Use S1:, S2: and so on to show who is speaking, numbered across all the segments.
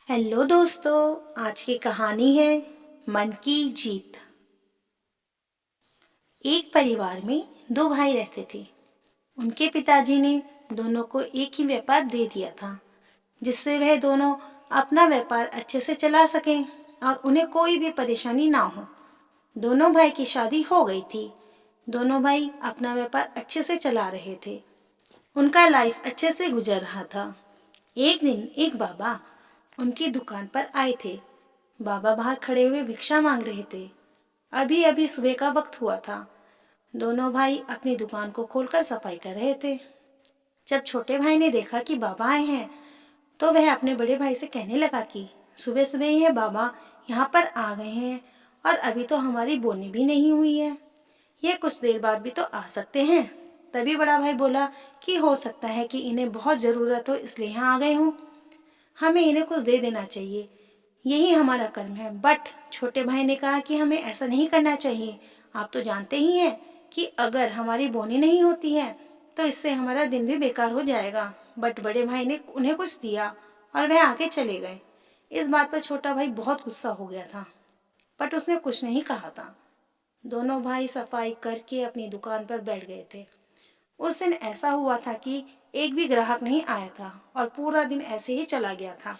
S1: Hello दोस्तों, आज की कहानी है मन की जीत। एक परिवार में दो भाई रहते थे। उनके पिताजी ने दोनों को एक ही व्यापार दे दिया था, जिससे वह दोनों अपना व्यापार अच्छे से चला सकें और उन्हें कोई भी परेशानी ना हो। दोनों भाई की शादी हो गई थी। दोनों भाई अपना व्यापार अच्छे से चला रहे थे। उनका लाइफ अच्छे से गुजर रहा था। एक दिन एक बाबा उनकी दुकान पर आए थे। बाबा बाहर खड़े हुए भिक्षा मांग रहे थे। अभी अभी सुबह का वक्त हुआ था। दोनों भाई अपनी दुकान को खोलकर सफाई कर रहे थे। जब छोटे भाई ने देखा कि बाबा आए हैं, तो वह अपने बड़े भाई से कहने लगा कि सुबह सुबह ही है बाबा यहाँ पर आ गए हैं और अभी तो हमारी बोनी भी नहीं हुई है। ये कुछ देर बाद भी तो आ सकते हैं। तभी बड़ा भाई बोला कि हो सकता है कि इन्हें बहुत ज़रूरत हो, इसलिए यहाँ आ गए हूँ। हमें इन्हें कुछ दे देना चाहिए, यही हमारा कर्म है। बट छोटे भाई ने कहा कि हमें ऐसा नहीं करना चाहिए। आप तो जानते ही हैं कि अगर हमारी बोनी नहीं होती है तो इससे हमारा दिन भी बेकार हो जाएगा। बट बड़े भाई ने उन्हें कुछ दिया और वह आगे चले गए। इस बात पर छोटा भाई बहुत गुस्सा हो गया था, बट उसने कुछ नहीं कहा था। दोनों भाई सफाई करके अपनी दुकान पर बैठ गए थे। उस दिन ऐसा हुआ था कि एक भी ग्राहक नहीं आया था और पूरा दिन ऐसे ही चला गया था।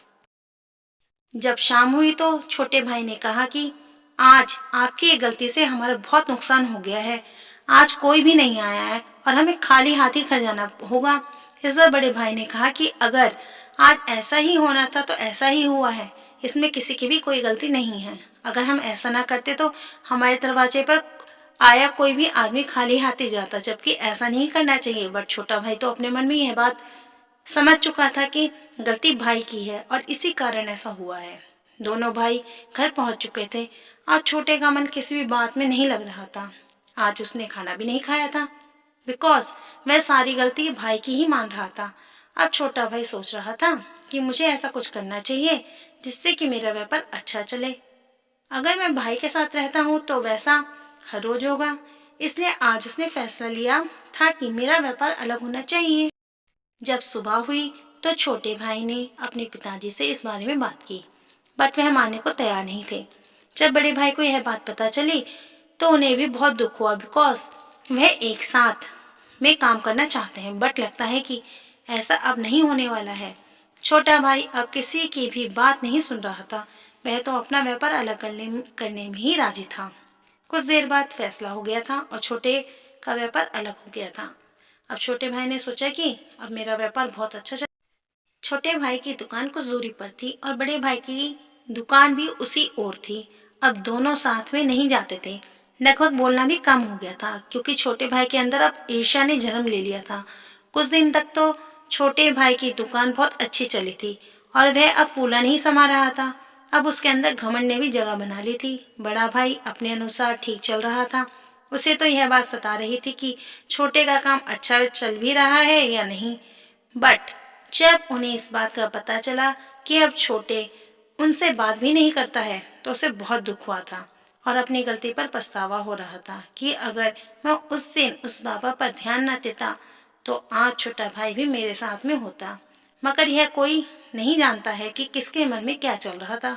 S1: जब शाम हुई तो छोटे भाई ने कहा कि आज आपकी एक गलती से हमारा बहुत नुकसान हो गया है। आज कोई भी नहीं आया है और हमें खाली हाथ ही घर जाना होगा। इस बार बड़े भाई ने कहा कि अगर आज ऐसा ही होना था तो ऐसा ही हुआ है, इसमें किसी की भी कोई गलती नहीं है। अगर हम ऐसा ना करते तो हमारे दरवाजे पर आया कोई भी आदमी खाली हाथ ही जाता, जबकि ऐसा नहीं करना चाहिए। बट छोटा भाई तो अपने मन में यह बात समझ चुका था कि गलती भाई की है और इसी कारण ऐसा हुआ है। दोनों भाई घर पहुंच चुके थे। आज छोटे का मन किसी भी बात में नहीं लग रहा था। आज उसने खाना भी नहीं खाया था, बिकॉज वह सारी गलती भाई की ही मान रहा था। अब छोटा भाई सोच रहा था कि मुझे ऐसा कुछ करना चाहिए जिससे कि मेरा व्यापार अच्छा चले। अगर मैं भाई के साथ रहता हूँ तो वैसा हर रोज होगा, इसलिए आज उसने फैसला लिया था कि मेरा व्यापार अलग होना चाहिए। जब सुबह हुई तो छोटे भाई ने अपने पिताजी से इस बारे में बात की, बट वह मानने को तैयार नहीं थे। जब बड़े भाई को यह बात पता चली तो उन्हें भी बहुत दुख हुआ, बिकॉज वह एक साथ में काम करना चाहते हैं। बट लगता है कि ऐसा अब नहीं होने वाला है। छोटा भाई अब किसी की भी बात नहीं सुन रहा था। वह तो अपना व्यापार अलग करने में ही राजी था। कुछ देर बाद फैसला हो गया था और छोटे का व्यापार अलग हो गया था। अब छोटे भाई ने सोचा कि अब मेरा व्यापार बहुत अच्छा चल। छोटे भाई की दुकान कुछ दूरी पर थी और बड़े भाई की दुकान भी उसी ओर थी। अब दोनों साथ में नहीं जाते थे। लगभग बोलना भी कम हो गया था, क्योंकि छोटे भाई के अंदर अब ईर्ष्या ने जन्म ले लिया था। कुछ दिन तक तो छोटे भाई की दुकान बहुत अच्छी चली थी और वह अब फूला नहीं समा रहा था। अब उसके अंदर घमंड ने भी जगह बना ली थी। बड़ा भाई अपने अनुसार ठीक चल रहा था। उसे तो यह बात सता रही थी कि छोटे का काम अच्छा चल भी रहा है या नहीं। बट जब उन्हें इस बात का पता चला कि अब छोटे उनसे बात भी नहीं करता है, तो उसे बहुत दुख हुआ था और अपनी गलती पर पछतावा हो रहा था कि अगर मैं उस दिन उस बाबा पर ध्यान न देता तो आज छोटा भाई भी मेरे साथ में होता। मगर यह कोई नहीं जानता है कि किसके मन में क्या चल रहा था।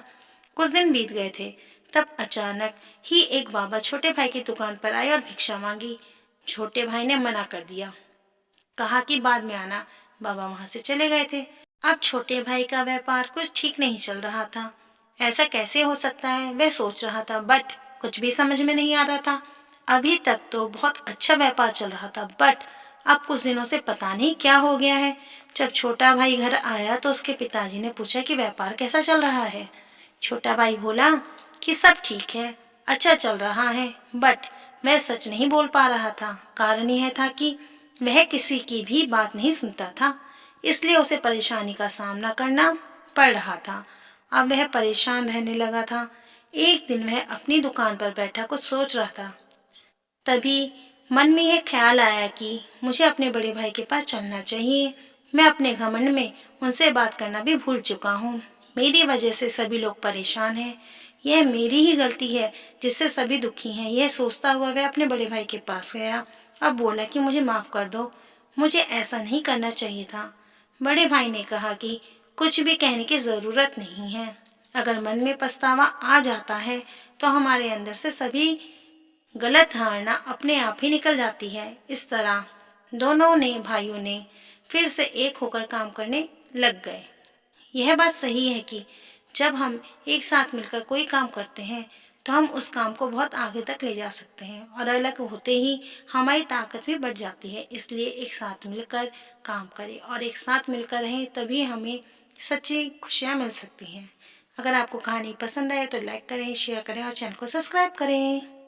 S1: कुछ दिन बीत गए थे, तब अचानक ही एक बाबा छोटे भाई की दुकान पर आए और भिक्षा मांगी। छोटे भाई ने मना कर दिया, कहा कि बाद में आना। बाबा वहां से चले गए थे। अब छोटे भाई का व्यापार कुछ ठीक नहीं चल रहा था। ऐसा कैसे हो सकता है, वह सोच रहा था, बट कुछ भी समझ में नहीं आ रहा था। अभी तक तो बहुत अच्छा व्यापार चल रहा था, बट अब कुछ दिनों से पता नहीं क्या हो गया है। जब छोटा भाई घर आया तो उसके पिताजी ने पूछा कि व्यापार कैसा चल रहा है। छोटा भाई बोला कि सब ठीक है, अच्छा चल रहा है। बट वह सच नहीं बोल पा रहा था। कारण यह था कि वह किसी की भी बात नहीं सुनता था, इसलिए उसे परेशानी का सामना करना पड़ रहा था। अब वह परेशान रहने लगा था। एक दिन वह अपनी दुकान पर बैठा कुछ सोच रहा था। तभी मन में यह ख्याल आया कि मुझे अपने बड़े भाई के पास चलना चाहिए। मैं अपने घमंड में उनसे बात करना भी भूल चुका हूँ। मेरी वजह से सभी लोग परेशान हैं। यह मेरी ही गलती है जिससे सभी दुखी हैं। यह सोचता हुआ वह अपने बड़े भाई के पास गया। अब बोला कि मुझे माफ़ कर दो, मुझे ऐसा नहीं करना चाहिए था। बड़े भाई ने कहा कि कुछ भी कहने की ज़रूरत नहीं है। अगर मन में पछतावा आ जाता है तो हमारे अंदर से सभी गलत धारणा अपने आप ही निकल जाती है। इस तरह भाइयों ने फिर से एक होकर काम करने लग गए। यह बात सही है कि जब हम एक साथ मिलकर कोई काम करते हैं तो हम उस काम को बहुत आगे तक ले जा सकते हैं और अलग होते ही हमारी ताकत भी बढ़ जाती है। इसलिए एक साथ मिलकर काम करें और एक साथ मिलकर रहें, तभी हमें सच्ची खुशियाँ मिल सकती हैं। अगर आपको कहानी पसंद आए तो लाइक करें, शेयर करें और चैनल को सब्सक्राइब करें।